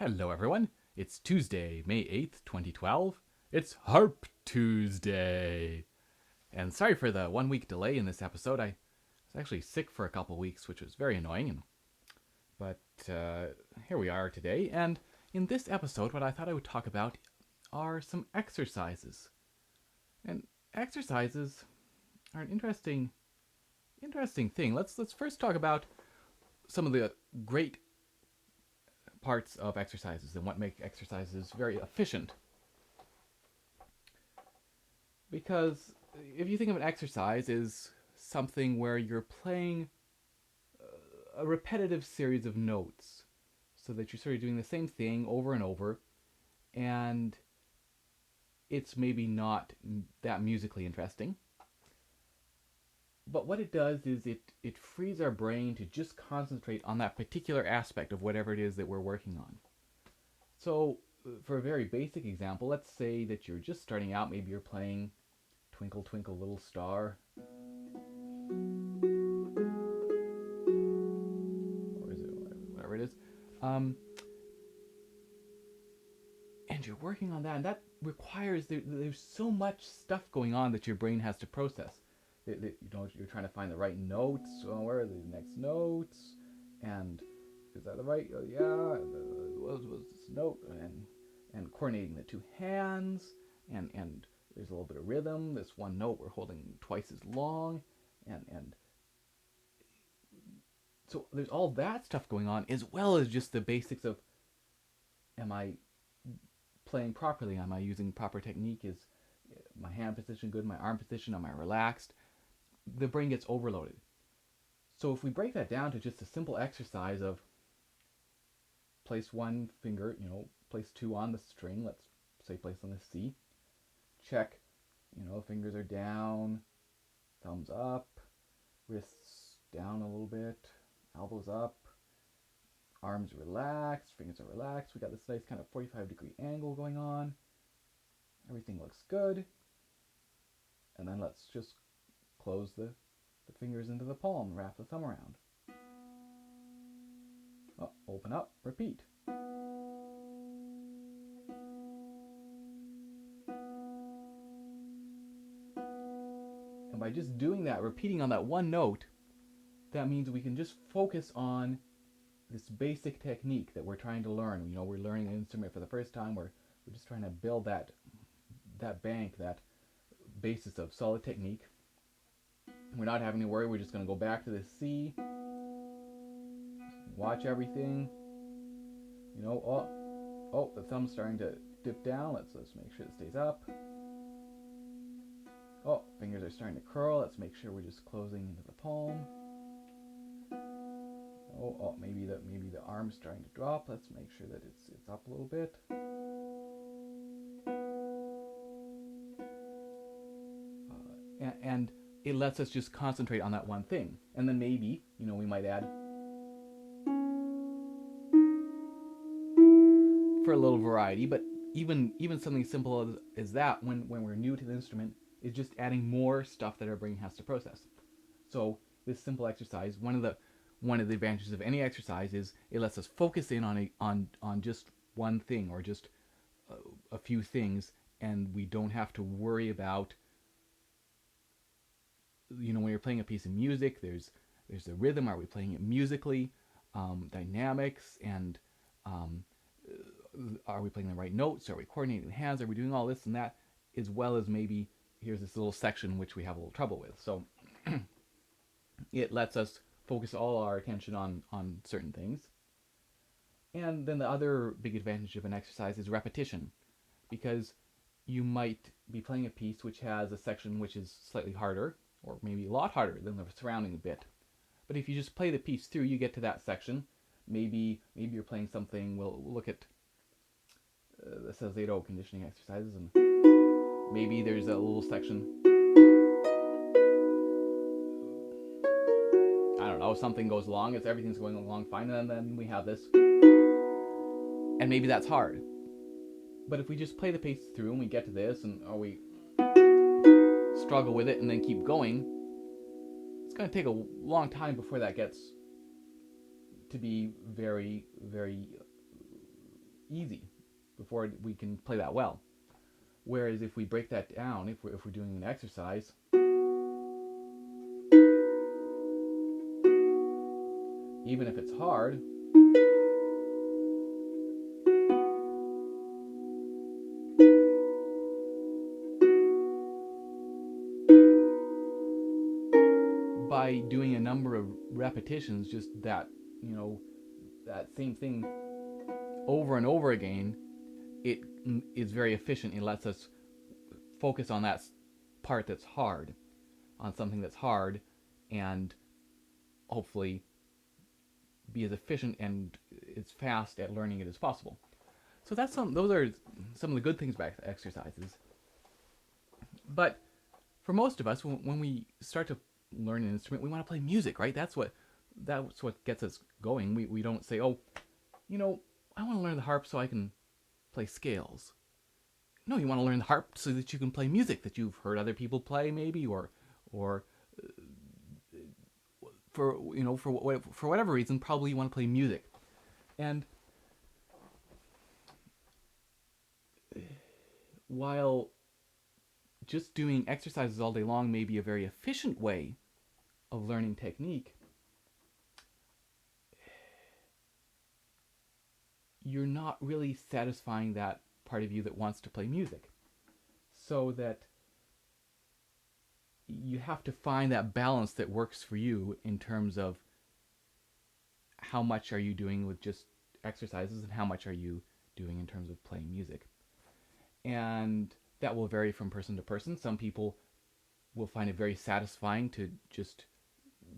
Hello, everyone. It's Tuesday, May 8th, 2012. It's Harp Tuesday. And sorry for the 1 week delay in this episode. I was actually sick for a couple weeks, which was very annoying. But here we are today. And in this episode, what I thought I would talk about are some exercises. And exercises are an interesting thing. Let's first talk about some of the great parts of exercises and what make exercises very efficient. Because if you think of an exercise as something where you're playing a repetitive series of notes, so that you're sort of doing the same thing over and over, and it's maybe not that musically interesting. But what it does is it frees our brain to just concentrate on that particular aspect of whatever it is that we're working on. So, for a very basic example, let's say that you're just starting out. Maybe you're playing Twinkle Twinkle Little Star. Or is it whatever it is. And you're working on that, and that requires, there's so much stuff going on that your brain has to process. You're trying to find the right notes. Where are the next notes? And is that the right? Oh, yeah. What was this note? And coordinating the two hands. And there's a little bit of rhythm. This one note we're holding twice as long. And so there's all that stuff going on, as well as just the basics of, am I playing properly? Am I using proper technique? Is my hand position good? My arm position? Am I relaxed? The brain gets overloaded. So if we break that down to just a simple exercise of place one finger, place two on the string, let's say place on the C, check, fingers are down, thumbs up, wrists down a little bit, elbows up, arms relaxed, fingers are relaxed, we got this nice kind of 45-degree angle going on, everything looks good, and then let's just close the fingers into the palm, wrap the thumb around. Open up, repeat. And by just doing that, repeating on that one note, that means we can just focus on this basic technique that we're trying to learn. We're learning an instrument for the first time. We're just trying to build that bank, that basis of solid technique. We're not having to worry. We're just going to go back to the C. Watch everything. The thumb's starting to dip down. Let's make sure it stays up. Fingers are starting to curl. Let's make sure we're just closing into the palm. Maybe the arm's starting to drop. Let's make sure that it's up a little bit. And it lets us just concentrate on that one thing. And then maybe, we might add, for a little variety, but even something simple as that, when we're new to the instrument, is just adding more stuff that our brain has to process. So this simple exercise, one of the advantages of any exercise is it lets us focus in on just one thing, or just a few things, and we don't have to worry about, when you're playing a piece of music, there's the rhythm. Are we playing it musically? Dynamics, and are we playing the right notes? Are we coordinating the hands? Are we doing all this and that? As well as maybe here's this little section which we have a little trouble with. So it lets us focus all our attention on certain things. And then the other big advantage of an exercise is repetition, because you might be playing a piece which has a section which is slightly harder, or maybe a lot harder than the surrounding bit. But if you just play the piece through, you get to that section. Maybe you're playing something. We'll look at the Salzedo conditioning exercises, and maybe there's a little section. I don't know. Something goes along. Everything's going along fine, and then we have this, and maybe that's hard. But if we just play the piece through and we get to this, and we struggle with it and then keep going, it's going to take a long time before that gets to be very, very easy before we can play that well. Whereas if we break that down, if we're doing an exercise, even if it's hard, by doing a number of repetitions, just that, that same thing over and over again, it is very efficient. It lets us focus on that part that's hard, on something that's hard, and hopefully be as efficient and as fast at learning it as possible. So those are some of the good things about exercises. But for most of us, when we start to learn an instrument, we want to play music, right? That's what gets us going. We don't say, oh, I want to learn the harp so I can play scales. No, you want to learn the harp so that you can play music that you've heard other people play, maybe, or for whatever reason, probably you want to play music. And while just doing exercises all day long may be a very efficient way of learning technique, you're not really satisfying that part of you that wants to play music. So that you have to find that balance that works for you in terms of how much are you doing with just exercises and how much are you doing in terms of playing music. And that will vary from person to person. Some people will find it very satisfying to just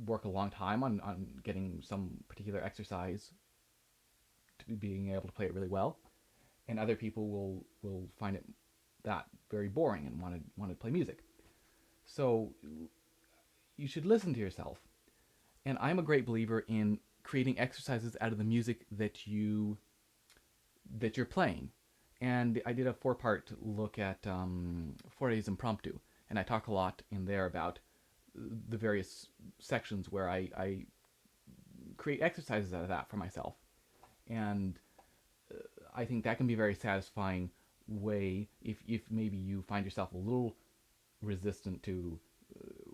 work a long time on getting some particular exercise to being able to play it really well. And other people will find it that very boring and want to play music. So you should listen to yourself. And I'm a great believer in creating exercises out of the music that you're playing. And I did a 4-part look at Forte's Impromptu, and I talk a lot in there about the various sections where I create exercises out of that for myself. And I think that can be a very satisfying way if maybe you find yourself a little resistant to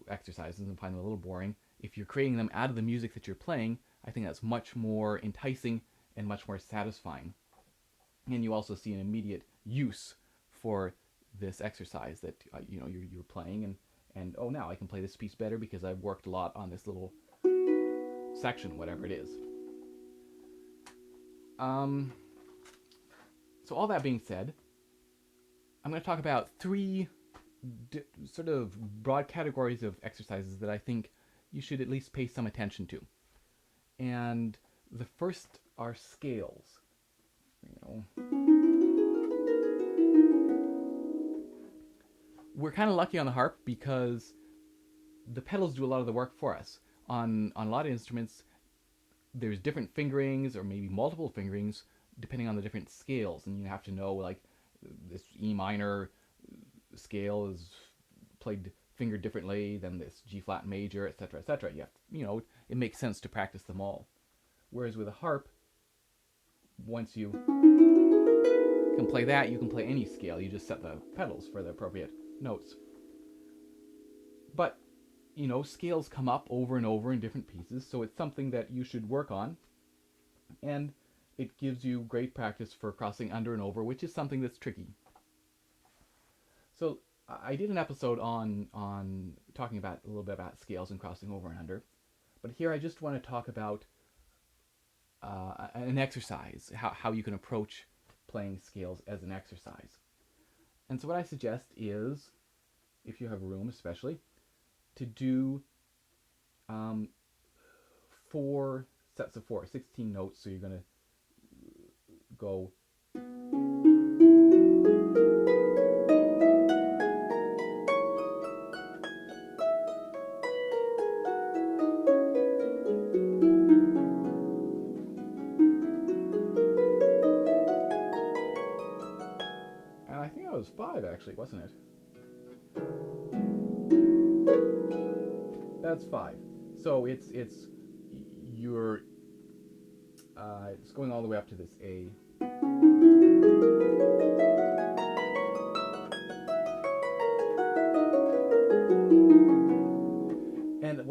exercises and find them a little boring. If you're creating them out of the music that you're playing, I think that's much more enticing and much more satisfying. And you also see an immediate use for this exercise that you're playing, and oh, now I can play this piece better because I've worked a lot on this little section, whatever it is. So all that being said, I'm going to talk about 3 sort of broad categories of exercises that I think you should at least pay some attention to. And the first are scales. We're kind of lucky on the harp because the pedals do a lot of the work for us. On a lot of instruments, there's different fingerings or maybe multiple fingerings depending on the different scales, and you have to know, like, this E minor scale is played fingered differently than this G flat major, etc., etc. It makes sense to practice them all. Whereas with a harp, once you can play that, you can play any scale. You just set the pedals for the appropriate notes. But scales come up over and over in different pieces, so it's something that you should work on, and it gives you great practice for crossing under and over, which is something that's tricky. So I did an episode on talking about a little bit about scales and crossing over and under, but here I just want to talk about an exercise, how you can approach playing scales as an exercise. And so what I suggest is, if you have room especially, to do 4 sets of 4, 16 notes. So you're going to go and I think that was 5 actually, wasn't it? That's 5. So it's going all the way up to this A.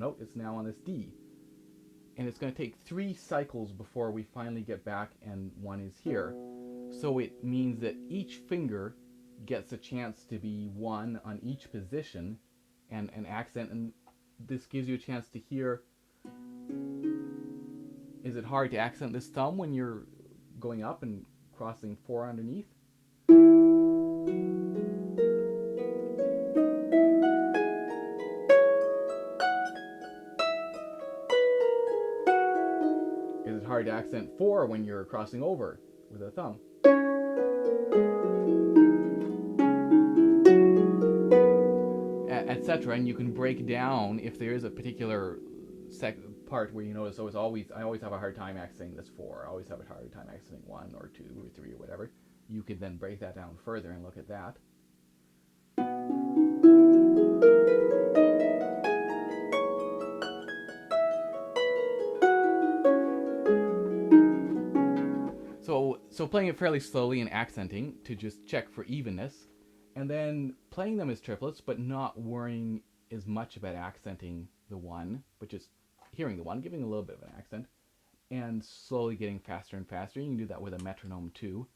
note. It's now on this D. And it's going to take 3 cycles before we finally get back and 1 is here. So it means that each finger gets a chance to be 1 on each position and an accent, and this gives you a chance to hear. Is it hard to accent this thumb when you're going up and crossing 4 underneath? Is it hard to accent 4 when you're crossing over with a thumb? Etc. And you can break down if there is a particular part where you notice, I always have a hard time accenting this 4. I always have a hard time accenting 1 or 2 or 3 or whatever. You could then break that down further and look at that. So playing it fairly slowly and accenting to just check for evenness, and then playing them as triplets, but not worrying as much about accenting the 1, but just hearing the 1, giving a little bit of an accent, and slowly getting faster and faster. You can do that with a metronome too.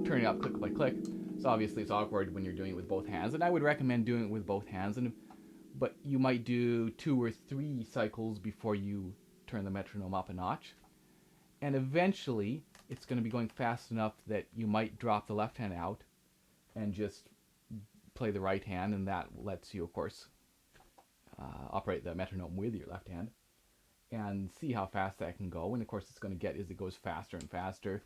Turning up click by click. So obviously it's awkward when you're doing it with both hands, and I would recommend doing it with both hands, but you might do 2 or 3 cycles before you turn the metronome up a notch. And eventually it's going to be going fast enough that you might drop the left hand out and just play the right hand, and that lets you, of course, operate the metronome with your left hand and see how fast that can go. And of course it's going to get as it goes faster and faster.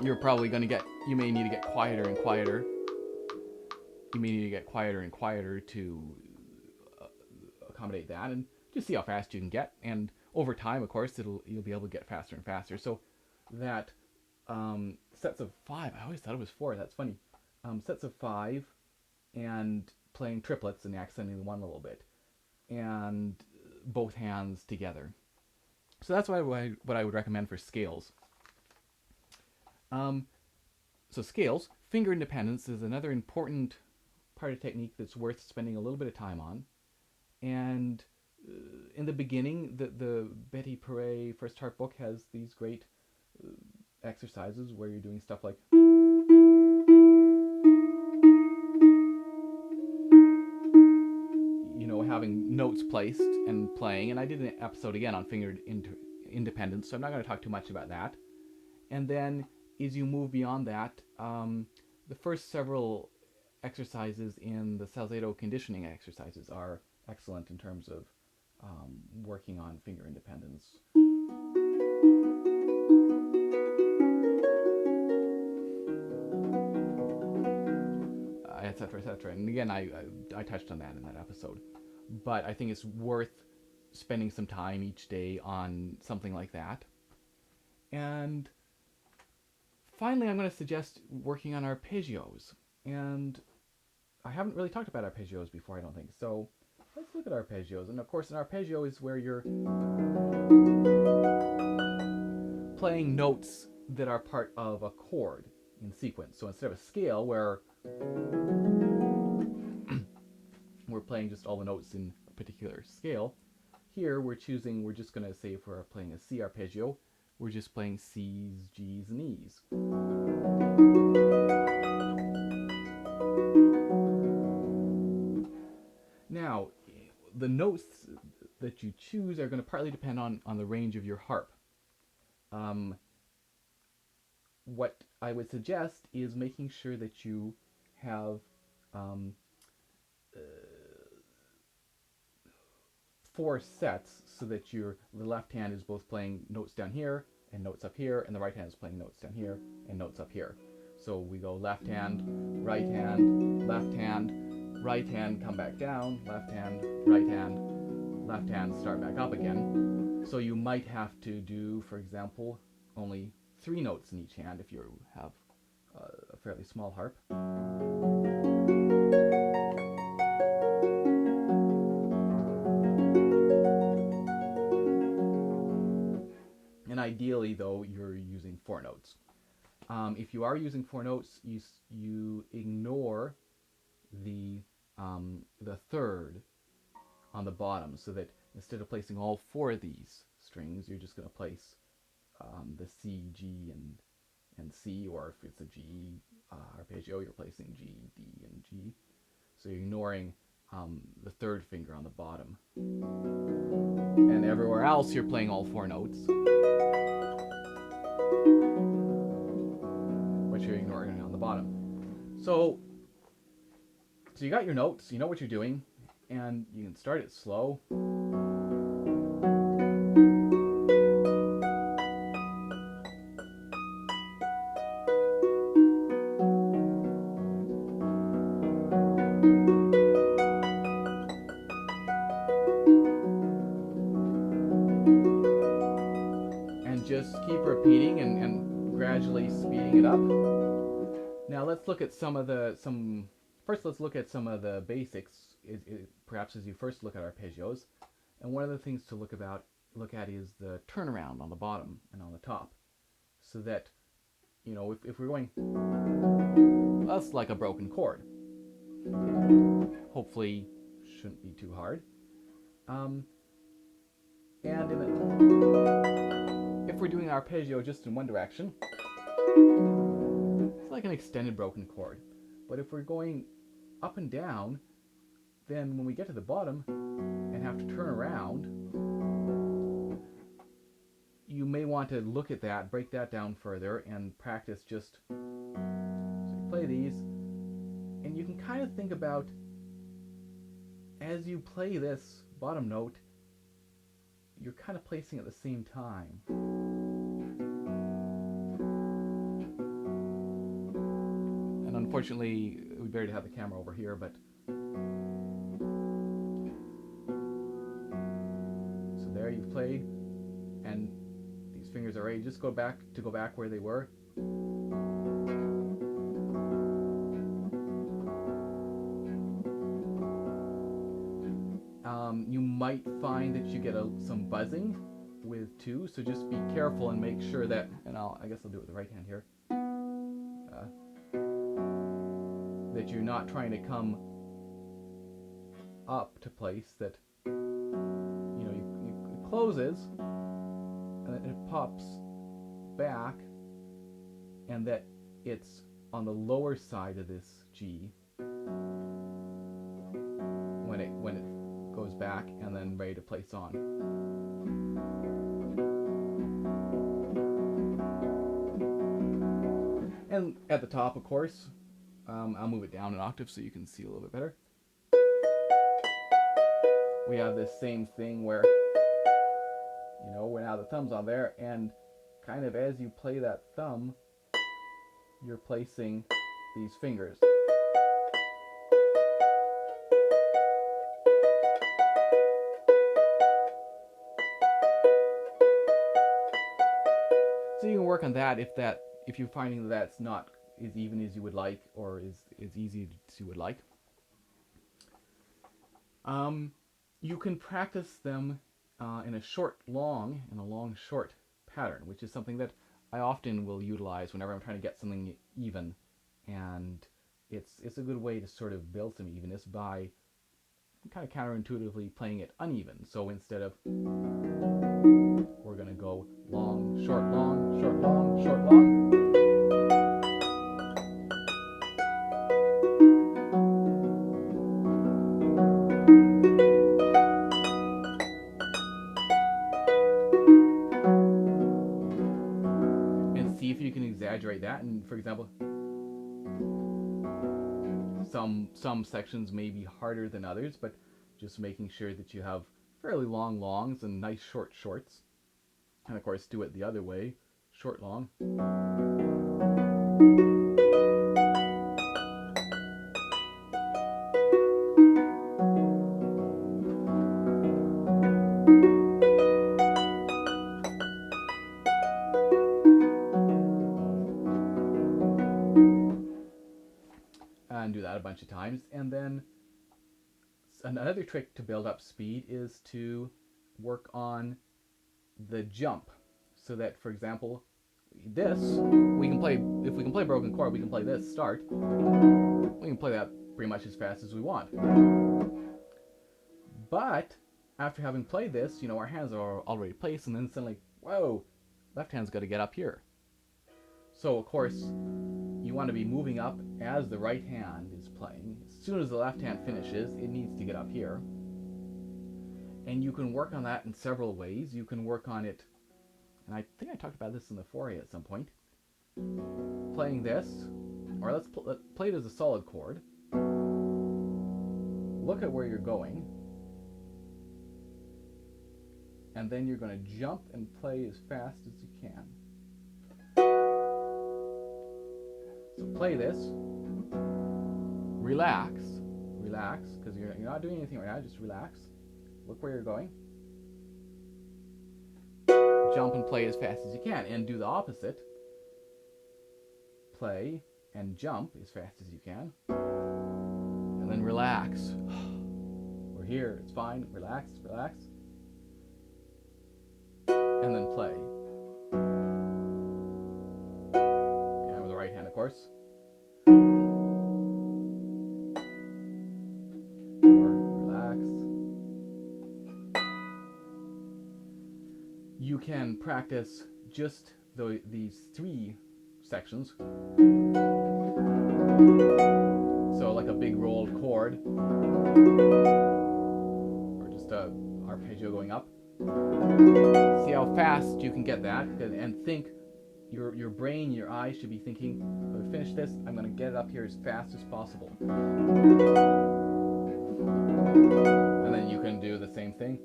You're probably going to you may need to get quieter and quieter. You may need to get quieter and quieter to accommodate that, and just see how fast you can get. And over time, of course, you'll be able to get faster and faster. So that sets of 5, I always thought it was 4, that's funny. Sets of 5 and playing triplets and accenting the 1 a little bit. And both hands together. So that's what I would recommend for scales. So scales, finger independence is another important part of technique that's worth spending a little bit of time on. And in the beginning, the Betty Perret First Harp book has these great exercises where you're doing stuff like having notes placed and playing. And I did an episode again on finger independence, so I'm not going to talk too much about that. And then as you move beyond that, the first several exercises in the Salzedo conditioning exercises are excellent in terms of working on finger independence. Etc., etc. And again, I touched on that in that episode. But I think it's worth spending some time each day on something like that. And finally, I'm going to suggest working on arpeggios. And I haven't really talked about arpeggios before, I don't think. So let's look at arpeggios. And of course, an arpeggio is where you're playing notes that are part of a chord in sequence. So instead of a scale where we're playing just all the notes in a particular scale, here we're just going to say if we're playing a C arpeggio, we're just playing C's, G's, and E's. Now, the notes that you choose are going to partly depend on the range of your harp. what I would suggest is making sure that you have um, 4 sets, so that the left hand is both playing notes down here and notes up here, and the right hand is playing notes down here and notes up here. So we go left hand, right hand, left hand, right hand, come back down, left hand, left hand, start back up again. So you might have to do, for example, only 3 notes in each hand if you have a fairly small harp. And ideally, though, you're using 4 notes. If you are using 4 notes, you ignore the third on the bottom, so that instead of placing all 4 of these strings, you're just going to place the C, G, and C, or if it's a G arpeggio, you're placing G, D, and G. So you're ignoring the third finger on the bottom. And everywhere else, you're playing all 4 notes, which you're ignoring on the bottom. So you got your notes, you know what you're doing, and you can start it slow. And just keep repeating and gradually speeding it up. Now let's look at First, let's look at some of the basics, perhaps as you first look at arpeggios. And one of the things to look at is the turnaround on the bottom and on the top, so that, if we're going, that's like a broken chord. Hopefully, shouldn't be too hard. And if we're doing arpeggio just in one direction, it's like an extended broken chord. But if we're going up and down, then when we get to the bottom and have to turn around, you may want to look at that, break that down further, and practice just, so you play these, and you can kind of think about, as you play this bottom note, you're kind of placing it at the same time. And unfortunately, it would be better to have the camera over here, but so there you've played, and these fingers are ready. Just go back where they were. You might find that you get some buzzing with 2, so just be careful and make sure that, and I guess I'll do it with the right hand here, that you're not trying to come up to place, that it closes and then it pops back, and that it's on the lower side of this G when it goes back and then ready to place on. And at the top, of course, I'll move it down an octave so you can see a little bit better. We have this same thing where, now the thumb's on there, and kind of as you play that thumb, you're placing these fingers. So you can work on that if you're finding that's not as even as you would like, or as easy as you would like. You can practice them in a long, short pattern, which is something that I often will utilize whenever I'm trying to get something even, and it's a good way to sort of build some evenness by kind of counterintuitively playing it uneven. So instead of, we're going to go long, short, long, short, long, short, long. demonstrate that. And for example, some sections may be harder than others, but just making sure that you have fairly long longs and nice short shorts. And of course, do it the other way, short long. And do that a bunch of times. And then another trick to build up speed is to work on the jump, so that, for example, this we can play. If we can play broken chord, we can play this start. We can play that pretty much as fast as we want. But after having played this, our hands are already placed, and then suddenly, whoa, left hand's got to get up here. So of course, you want to be moving up as the right hand is playing. As soon as the left hand finishes, it needs to get up here. And you can work on that in several ways. You can work on it, and I think I talked about this in the foray at some point, playing this, or let's play it as a solid chord. Look at where you're going, and then you're going to jump and play as fast as you can. So play this, relax, because you're not doing anything right now, just relax. Look where you're going. Jump and play as fast as you can, and do the opposite. Play and jump as fast as you can, and then relax. We're here, it's fine, relax, and then play. And with the right hand, of course. You can practice just these three sections. So like a big rolled chord, or just a arpeggio going up. See how fast you can get that, and think, your brain, your eyes should be thinking, when I finish this, I'm going to get it up here as fast as possible. And then you can do the same thing.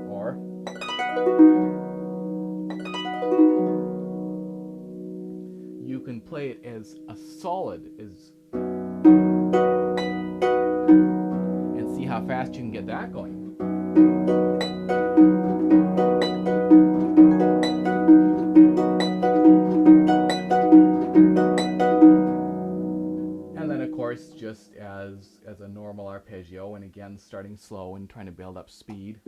Or you can play it as a solid, and see how fast you can get that going. And then of course, just as a normal arpeggio, and again starting slow and trying to build up speed.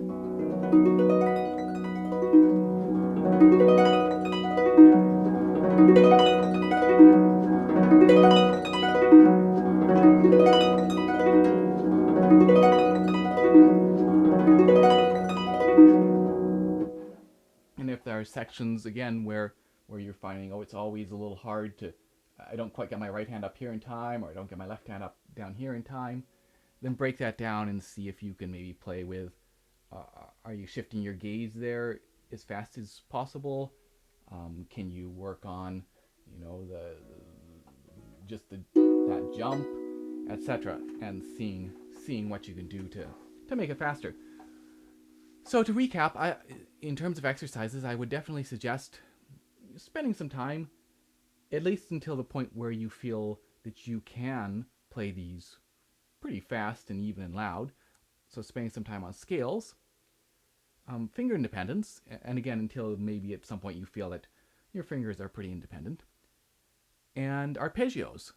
And if there are sections again where you're finding, it's always a little hard to, I don't quite get my right hand up here in time, or I don't get my left hand up down here in time, then break that down and see if you can maybe play with, are you shifting your gaze there as fast as possible? Can you work on, that jump, etc., and seeing what you can do to make it faster. So to recap, in terms of exercises, I would definitely suggest spending some time, at least until the point where you feel that you can play these pretty fast and even and loud. So spending some time on scales, finger independence, and again, until maybe at some point you feel that your fingers are pretty independent, and arpeggios.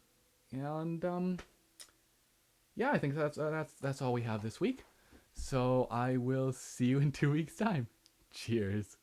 And yeah, I think that's all we have this week. So I will see you in 2 weeks' time. Cheers.